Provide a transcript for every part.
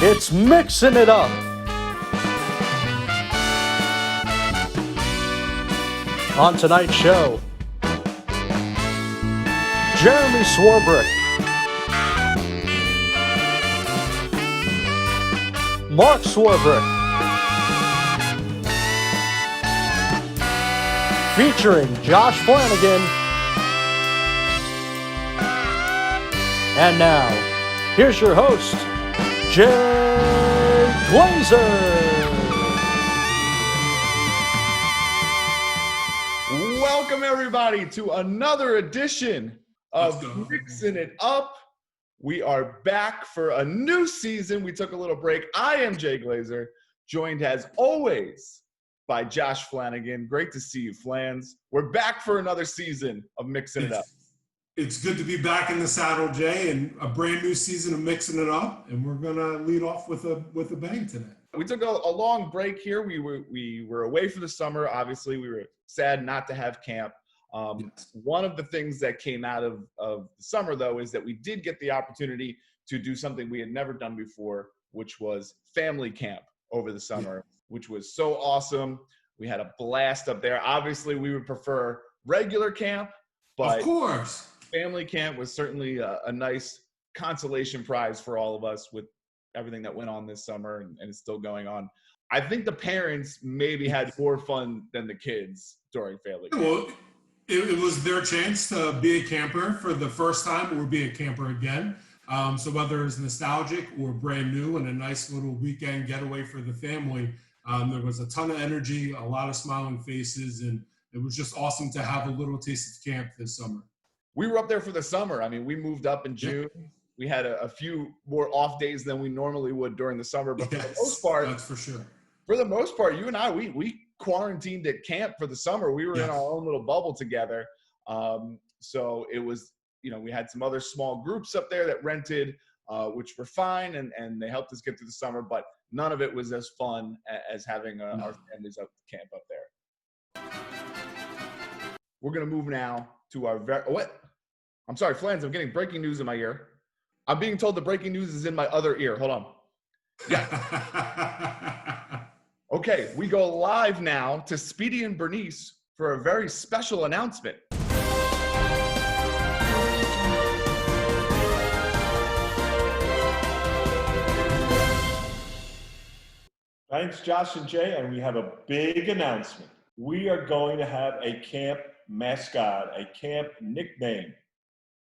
It's Mixing It Up. On tonight's show, Jeremy Swarbrick, Marc Swarbrick, featuring Josh Flanagan. And now, here's your host, Jay Glazer. Welcome, everybody, to another edition of Mixing It Up. We are back for a new season. We took a little break. I am Jay Glazer, joined as always by Josh Flanagan. Great to see you, Flans. We're back for another season of Mixing It Up. It's good to be back in the saddle, Jay, and a brand new season of Mixing It Up, and we're gonna lead off with a bang today. We took a long break here. We were away for the summer. Obviously, we were sad not to have camp. Yes. One of the things that came out of the summer, though, is that we did get the opportunity to do something we had never done before, which was family camp over the summer, which was so awesome. We had a blast up there. Obviously, we would prefer regular camp, but of course, family camp was certainly a nice consolation prize for all of us with everything that went on this summer and it's still going on. I think the parents maybe had more fun than the kids during family camp. Well, it was their chance to be a camper for the first time or be a camper again. So whether it's nostalgic or brand new and a nice little weekend getaway for the family, there was a ton of energy, a lot of smiling faces, and it was just awesome to have a little taste of camp this summer. We were up there for the summer. I mean, we moved up in June. We had a few more off days than we normally would during the summer, but for the most part, that's for sure. For the most part, you and I, we quarantined at camp for the summer. We were in our own little bubble together. So it was, we had some other small groups up there that rented, which were fine, and they helped us get through the summer, but none of it was as fun as having our families up camp up there. We're going to move now to our what? I'm sorry, Flans, I'm getting breaking news in my ear. I'm being told the breaking news is in my other ear. Hold on. Yeah. Okay, we go live now to Speedy and Bernice for a very special announcement. Thanks, Josh and Jay, and we have a big announcement. We are going to have a camp mascot, a camp nickname,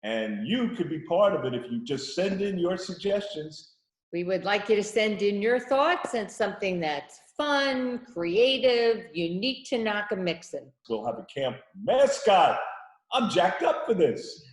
and you could be part of it if you just send in your suggestions. We would like you to send in your thoughts and something that's fun, creative, unique to Nock-A-Mixon. We'll have a camp mascot. I'm jacked up for this.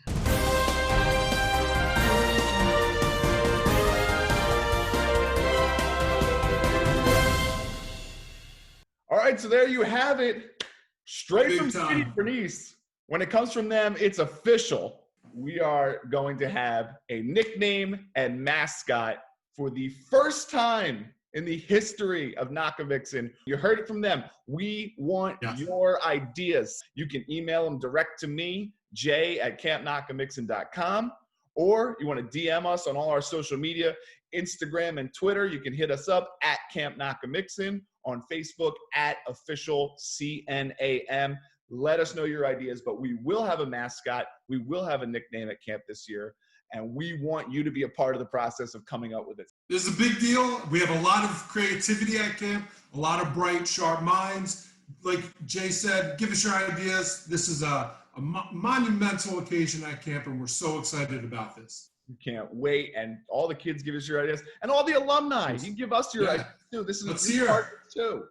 All right, so there you have it. Straight Big from time. Speedy and Bernice. When it comes from them, it's official. We are going to have a nickname and mascot for the first time in the history of Nock-A-Mixon. You heard it from them. We want your ideas. You can email them direct to me, jay@campnock-a-mixon.com, or you want to DM us on all our social media, Instagram and Twitter. You can hit us up at Camp Nock-A-Mixon, on Facebook at official CNAM. Let us know your ideas, but we will have a mascot. We will have a nickname at camp this year, and we want you to be a part of the process of coming up with it. This is a big deal. We have a lot of creativity at camp, a lot of bright, sharp minds. Like Jay said, give us your ideas. This is a monumental occasion at camp, and we're so excited about this. We can't wait, and all the kids give us your ideas, and all the alumni, you can give us your ideas too. This is a big part too.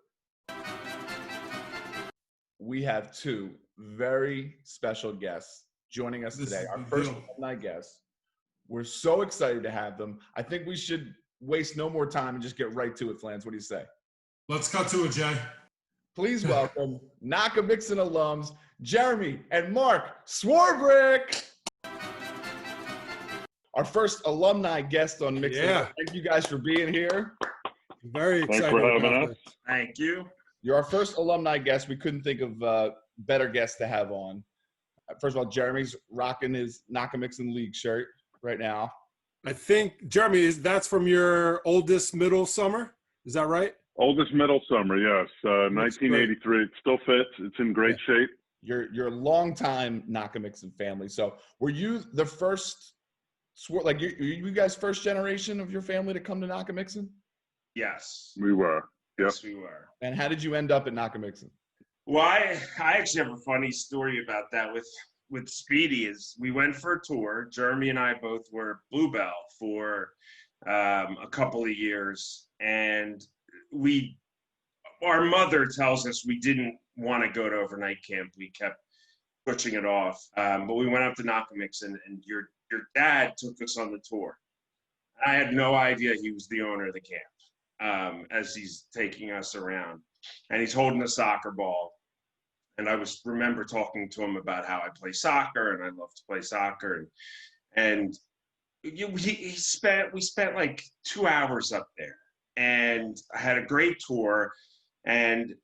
We have two very special guests joining us today. Our first alumni guests. We're so excited to have them. I think we should waste no more time and just get right to it, Flans. What do you say? Let's cut to it, Jay. Please welcome Nock-A-Mixon alums, Jeremy and Marc Swarbrick. Our first alumni guest on Mixon It Up. Thank you guys for being here. Very excited. Thanks for having us. Thank you. You're our first alumni guest. We couldn't think of better guests to have on. First of all, Jeremy's rocking his Nock-A-Mixon League shirt right now. I think, Jeremy, that's from your oldest middle summer? Is that right? Oldest middle summer, yes. Looks great. 1983. It still fits. It's in great shape. You're a longtime Nock-A-Mixon family. So were you the first, like you guys first generation of your family to come to Nock-A-Mixon? Yes. We were. Yep. Yes, we were. And how did you end up at Nock-A-Mixon? Well, I actually have a funny story about that with Speedy. Is we went for a tour. Jeremy and I both were Bluebell for a couple of years, and our mother tells us we didn't want to go to overnight camp. We kept pushing it off, but we went up to Nock-A-Mixon, and your dad took us on the tour. I had no idea he was the owner of the camp as he's taking us around, and he's holding a soccer ball. And I remember talking to him about how I play soccer and I love to play soccer. And we spent like 2 hours up there, and I had a great tour, and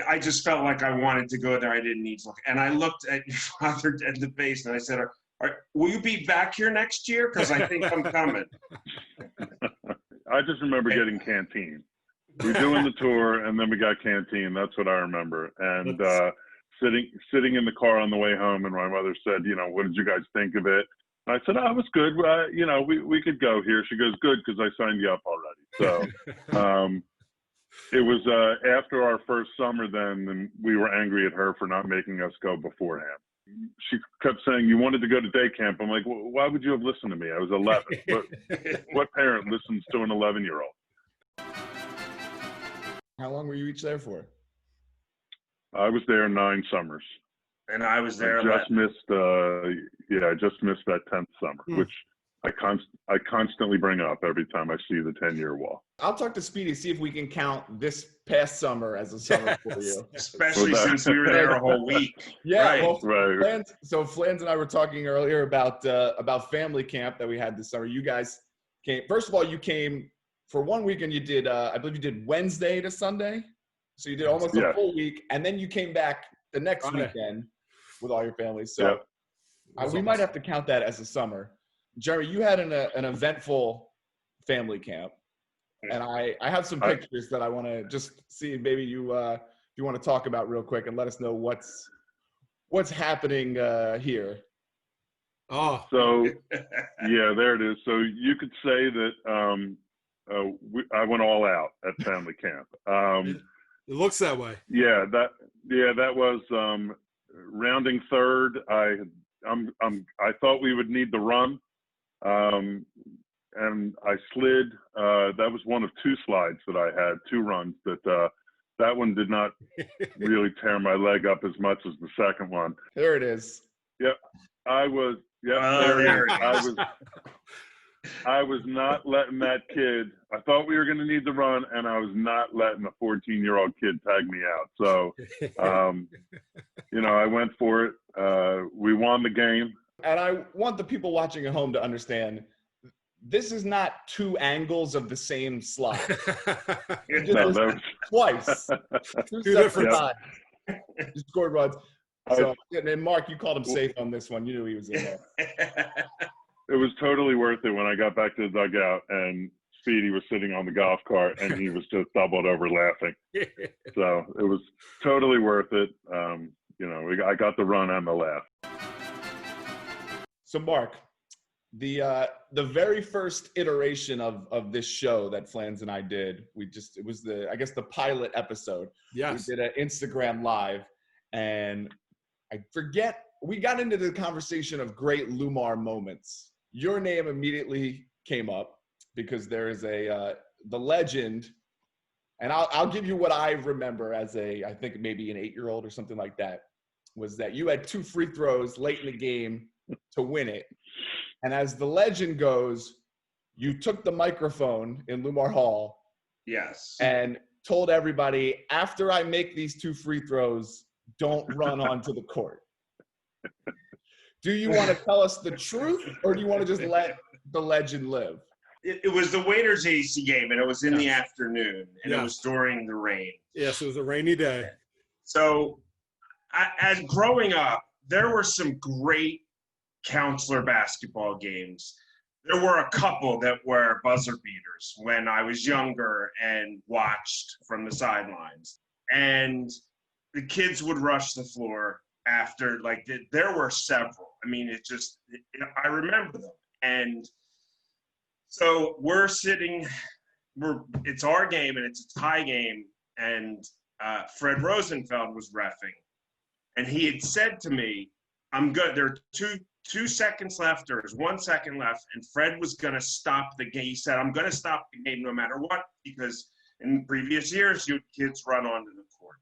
I just felt like I wanted to go there. I didn't need to look. And I looked at your father at the base and I said, will you be back here next year? Because I think I'm coming. I just remember getting canteen. We were doing the tour, and then we got canteen. That's what I remember. And sitting in the car on the way home, and my mother said, what did you guys think of it? And I said, it was good. We could go here. She goes, good, because I signed you up already. So it was after our first summer then, and we were angry at her for not making us go beforehand. She kept saying, you wanted to go to day camp. I'm like, well, why would you have listened to me? I was 11. What parent listens to an 11-year-old? How long were you each there for? I was there 9 summers. And I was there. I just missed that 10th summer, which I constantly bring up every time I see the 10-year wall. I'll talk to Speedy, see if we can count this past summer as a summer for you. Especially since we were there a whole week. Yeah, right. Well, Right. Flans and I were talking earlier about family camp that we had this summer. You guys came. First of all, you came for 1 week, and you did. I believe you did Wednesday to Sunday, so you did almost a full week, and then you came back the next weekend with all your family. So we might have to count that as a summer. Jeremy, you had an eventful family camp, and I have some pictures that I want to just see. Maybe you want to talk about real quick and let us know what's happening here. Oh, so there it is. So you could say that I went all out at family camp. it looks that way. That was rounding third. I thought we would need the run. And I slid. That was one of 2 slides that I had, 2 runs that one did not really tear my leg up as much as the second one. There it is. Yep. I was not letting that kid. I thought we were going to need the run, and I was not letting a 14-year-old kid tag me out. So, I went for it. We won the game. And I want the people watching at home to understand, this is not 2 angles of the same slide. Twice. 2 different times. You scored runs. So, and Marc, you called him safe on this one. You knew he was in there. It was totally worth it when I got back to the dugout and Speedy was sitting on the golf cart and he was just doubled over laughing. So it was totally worth it. I got the run and the laugh. So Marc, the very first iteration of this show that Flans and I did, it was the pilot episode. Yes. We did an Instagram live, and I forget, we got into the conversation of great Lumar moments. Your name immediately came up because there is the legend, and I'll give you what I remember as I think maybe an 8-year-old or something like that, was that you had 2 free throws late in the game to win it. And as the legend goes, you took the microphone in Lumar Hall. Yes. And told everybody, after I make these 2 free throws, don't run onto the court. Do you want to tell us the truth, or do you want to just let the legend live? It was the Waiters AC game, and it was in the afternoon, and it was during the rain. Yes, it was a rainy day. So as growing up, there were some great counselor basketball games. there were a couple that were buzzer beaters when I was younger and watched from the sidelines. And the kids would rush the floor after, like, there were several. I mean, I remember them. And so it's our game and it's a tie game. And Fred Rosenfeld was reffing. And he had said to me, I'm good. There are two seconds left. There's 1 second left. And Fred was going to stop the game. He said, I'm going to stop the game no matter what, because in previous years, you kids run onto the court.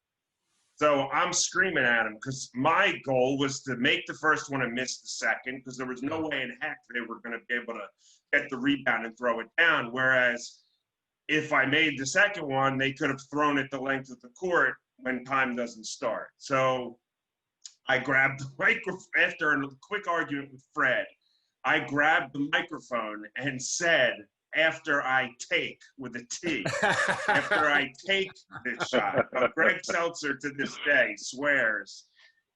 So I'm screaming at him because my goal was to make the first one and miss the second, because there was no way in heck they were going to be able to get the rebound and throw it down. Whereas if I made the second one, they could have thrown it the length of the court when time doesn't start. So I grabbed the microphone after a quick argument with Fred. I grabbed the microphone and said, after I take, with a T, after I take this shot. Now, Greg Seltzer to this day swears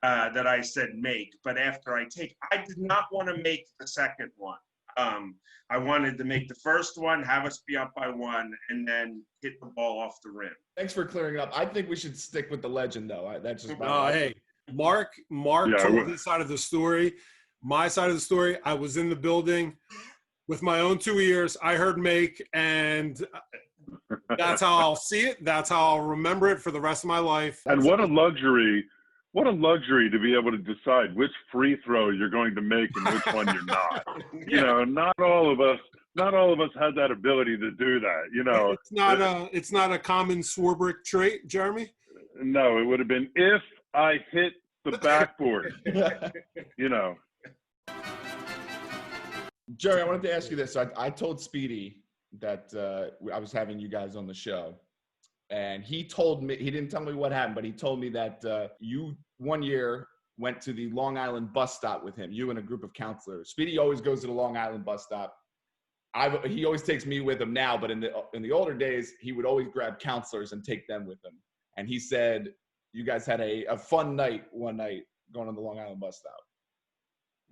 that I said make, but after I take, I did not want to make the second one. I wanted to make the first one, have us be up by one, and then hit the ball off the rim. Thanks for clearing it up. I think we should stick with the legend, though. That's just Hey, Mark told his side of the story. My side of the story, I was in the building with my own 2 ears. I heard make, and that's how I'll see it. That's how I'll remember it for the rest of my life. And what a luxury to be able to decide which free throw you're going to make and which one you're not. You know, not all of us had that ability to do that. You know, it's not a common Swarbrick trait, Jeremy. No, it would have been if I hit the backboard. You know. Jerry, I wanted to ask you this. I told Speedy that I was having you guys on the show, and he told me, he didn't tell me what happened, but he told me that you one year went to the Long Island bus stop with him, you and a group of counselors. Speedy always goes to the Long Island bus stop. He always takes me with him now, but in the older days, he would always grab counselors and take them with him. And he said you guys had a fun night one night going on the Long Island bus stop.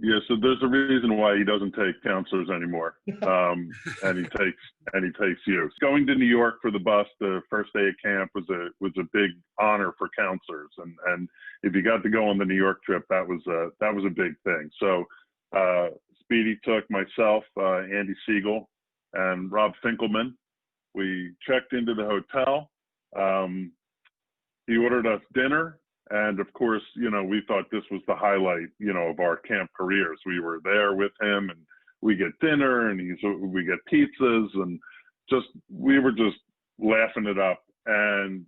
Yeah, so there's a reason why he doesn't take counselors anymore, and he takes you. Going to New York for the bus the first day of camp was a big honor for counselors, and if you got to go on the New York trip, that was a big thing. So Speedy took myself, Andy Siegel, and Rob Finkelman. We checked into the hotel. He ordered us dinner. And of course, you know, we thought this was the highlight, you know, of our camp careers. We were there with him, and we get dinner, and we get pizzas, and we were just laughing it up. And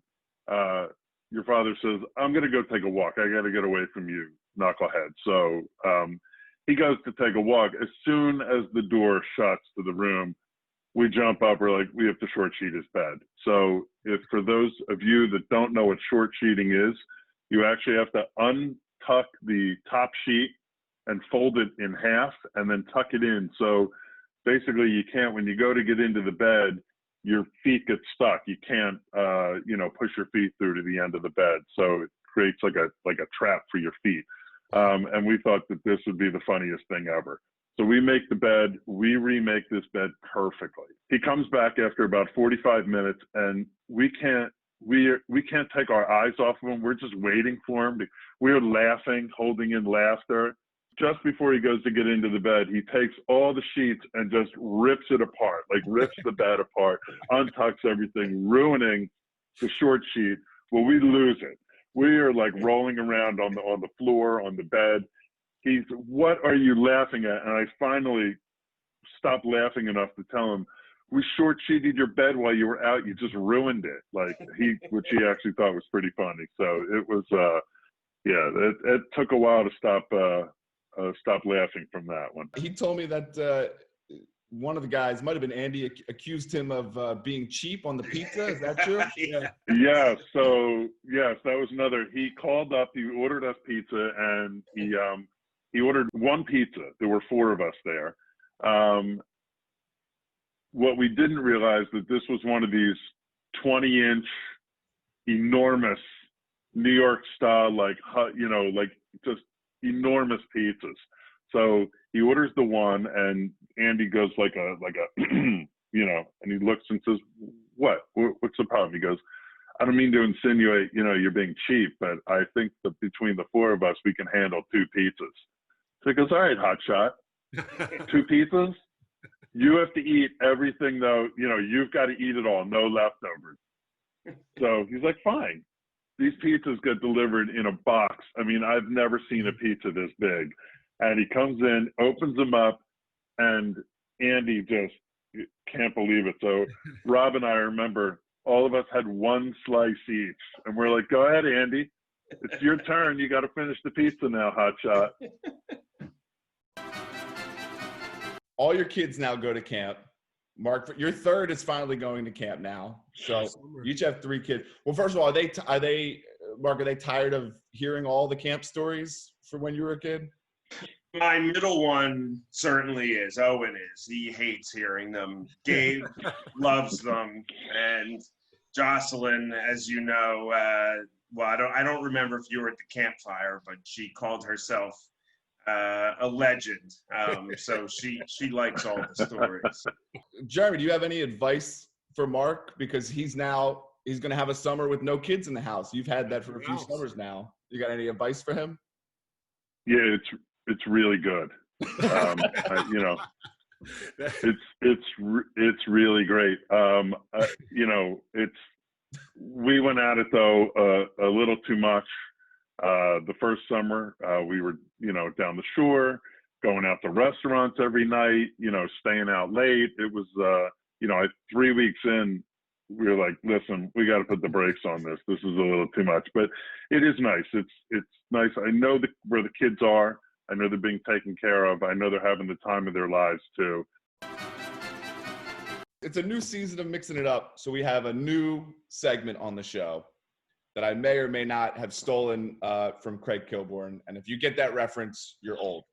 your father says, "I'm going to go take a walk. I got to get away from you, knucklehead." So he goes to take a walk. As soon as the door shuts to the room, we jump up. We're like, we have to short sheet his bed. So for those of you that don't know what short sheeting is, you actually have to untuck the top sheet and fold it in half and then tuck it in. So basically you can't, when you go to get into the bed, your feet get stuck. You can't, push your feet through to the end of the bed. So it creates like a trap for your feet. And we thought that this would be the funniest thing ever. So we make the bed, we remake this bed perfectly. He comes back after about 45 minutes, and we can't take our eyes off of him. We're just waiting for him. We're laughing, holding in laughter. Just before he goes to get into the bed, he takes all the sheets and just rips it apart, like rips the bed apart, untucks everything, ruining the short sheet. Well, we lose it. We are like rolling around on the floor, on the bed. He's, "What are you laughing at?" And I finally stopped laughing enough to tell him, "We short sheeted your bed while you were out. You just ruined it." Which he actually thought was pretty funny. So it was, it took a while to stop laughing from that one. He told me that one of the guys, might have been Andy, accused him of being cheap on the pizza. Is that true? Yeah. So yes, that was another. He called up. He ordered us pizza, and he ordered one pizza. There were 4 of us there. What we didn't realize that this was one of these 20-inch, enormous New York style, like just enormous pizzas. So he orders the one, and Andy goes like a you know, and he looks and says, what's the problem? He goes, I don't mean to insinuate, you know, you're being cheap, but I think that between the four of us, we can handle 2 pizzas. So he goes, all right, hotshot, 2 pizzas? You have to eat everything, though. You know, you've got to eat it all, no leftovers. So he's like, fine. These pizzas get delivered in a box. I mean, I've never seen a pizza this big. And he comes in, opens them up, and Andy just can't believe it. So Rob and I remember all of us had 1 slice each. And we're like, go ahead, Andy. It's your turn. You got to finish the pizza now, hotshot. All your kids now go to camp. Marc, your third is finally going to camp now. So you each have 3 kids. Well, first of all, Marc, are they tired of hearing all the camp stories from when you were a kid? My middle one certainly is. Owen is. He hates hearing them. Gabe loves them. And Jocelyn, as you know, well, I don't remember if you were at the campfire, but she called herself a legend. So she likes all the stories. Jeremy, do you have any advice for Marc? Because he's going to have a summer with no kids in the house. You've had that for a few summers now. You got any advice for him? Yeah, it's really good. You know, it's really great. You know, we went at it though a little too much. The first summer, we were, you know, down the shore, going out to restaurants every night, you know, staying out late. It was, you know, 3 weeks in, we were like, listen, we got to put the brakes on this. This is a little too much, but it is nice. It's nice. I know where the kids are. I know they're being taken care of. I know they're having the time of their lives too. It's a new season of Mixing It Up, so we have a new segment on the show that I may or may not have stolen from Craig Kilborn. And if you get that reference, you're old.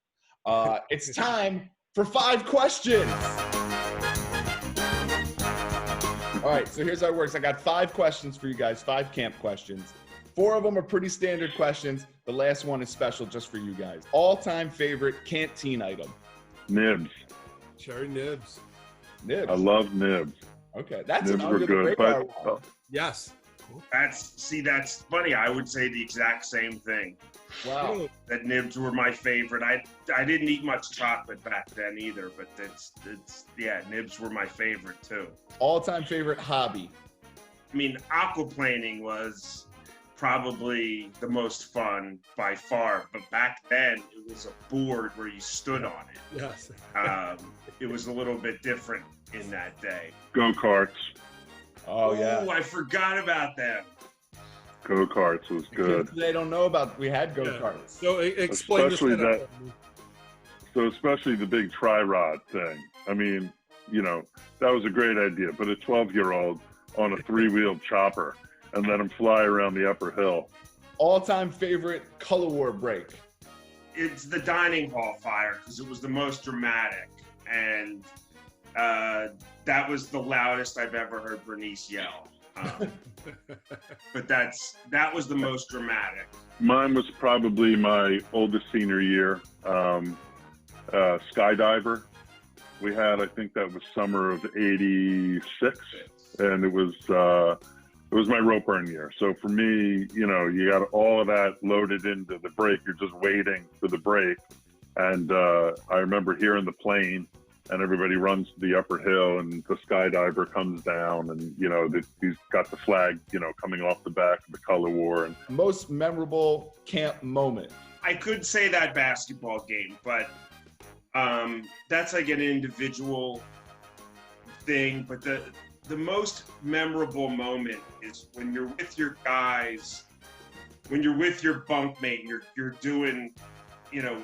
It's time for 5 questions. All right, so here's how it works. I got 5 questions for you guys, 5 camp questions. 4 of them are pretty standard questions. The last one is special just for you guys. All-time favorite canteen item? Nibs. Cherry nibs. Nibs. I love nibs. Okay, that's Nibs an were under the good, radar but one. Yes. That's funny. I would say the exact same thing. Wow. That nibs were my favorite. I didn't eat much chocolate back then either, but nibs were my favorite too. All-time favorite hobby? I mean, aquaplaning was probably the most fun by far, but back then it was a board where you stood on it. Yes. It was a little bit different in that day. Go-karts. Oh, yeah. I forgot about them. Go-karts was good. They don't know about, we had go-karts. So explain Especially this. Especially the big tri-rod thing. I mean, you know, that was a great idea. Put a 12-year-old on a 3-wheeled chopper and let him fly around the upper hill. All-time favorite color war break? It's the dining hall fire because it was the most dramatic, and that was the loudest I've ever heard Bernice yell. But that was the most dramatic. Mine was probably my oldest senior year. Skydiver. We had, I think that was summer of '86, and it was my rope burn year. So for me, you know, you got all of that loaded into the break. You're just waiting for the break. And I remember hearing the plane, and everybody runs to the upper hill, and the skydiver comes down, and, you know, he's got the flag, you know, coming off the back of the color war. And most memorable camp moment? I could say that basketball game, but that's like an individual thing. But the most memorable moment is when you're with your guys, when you're with your bunkmate, you're doing, you know,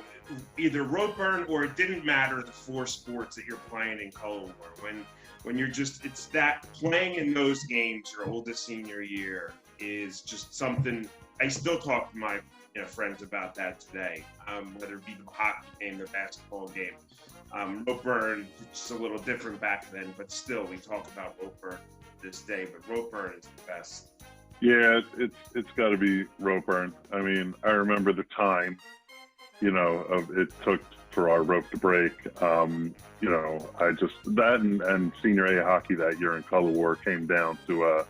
either rope burn, or it didn't matter the 4 sports that you're playing in color war. When you're just, it's that playing in those games your oldest senior year is just something. I still talk to my friends about that today, whether it be the hockey game, the basketball game. Rope burn, it's a little different back then, but still we talk about rope burn this day, but rope burn is the best. yeah, it's got to be rope burn. I mean, I remember the time, you know, of it took for our rope to break. You know, I just, that and senior A hockey that year in Color War came down to,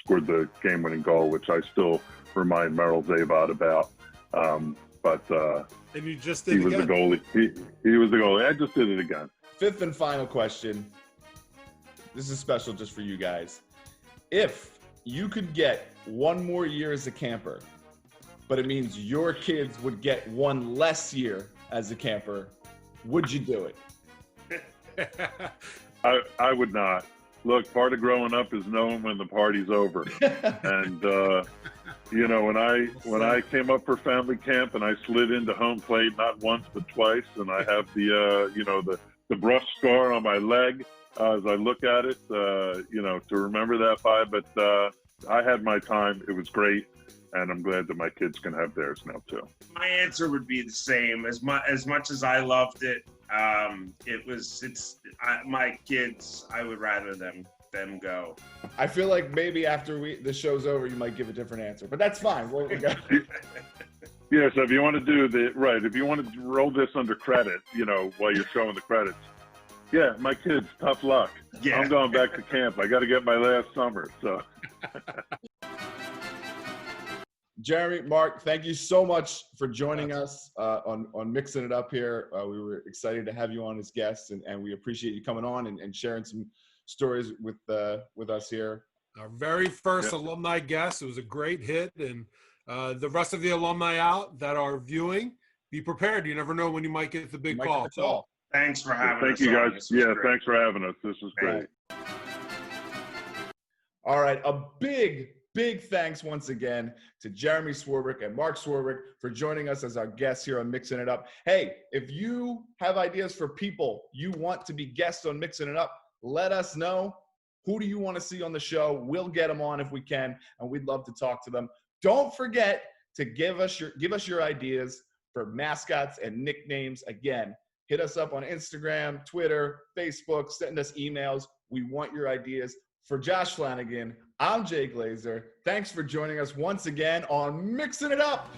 scored the game-winning goal, which I still remind Merrill Zabot about. And you just did he was again. the goalie. He was the goalie. I just did it again. Fifth and final question. This is special just for you guys. If you could get one more year as a camper, but it means your kids would get one less year as a camper, would you do it? I would not. Look, part of growing up is knowing when the party's over. And, you know, when I came up for family camp and I slid into home plate not once but twice, and I have the brush scar on my leg as I look at it, to remember that by. But I had my time. It was great. And I'm glad that my kids can have theirs now too. My answer would be the same. As much as I loved it, my kids, I would rather them go. I feel like maybe after the show's over, you might give a different answer, but that's fine. We'll go. Yeah, so if you want to do if you want to roll this under credit, while you're showing the credits, yeah, my kids, tough luck. Yeah. I'm going back to camp. I got to get my last summer, so. Jeremy, Marc, thank you so much for joining us on Mixing It Up here. We were excited to have you on as guests, and we appreciate you coming on and sharing some stories with us here. Our very first alumni guest. It was a great hit, and the rest of the alumni out that are viewing, be prepared. You never know when you might get the big call. So, thanks for having us. Thank you, guys. Yeah, thanks for having us. This was great. All right, a big thanks once again to Jeremy Swarbrick and Marc Swarbrick for joining us as our guests here on Mixing It Up. Hey, if you have ideas for people you want to be guests on Mixing It Up, let us know. Who do you want to see on the show? We'll get them on if we can, and we'd love to talk to them. Don't forget to give us your ideas for mascots and nicknames. Again, hit us up on Instagram, Twitter, Facebook, send us emails. We want your ideas. For Josh Flanagan, I'm Jay Glazer. Thanks for joining us once again on Mixing It Up.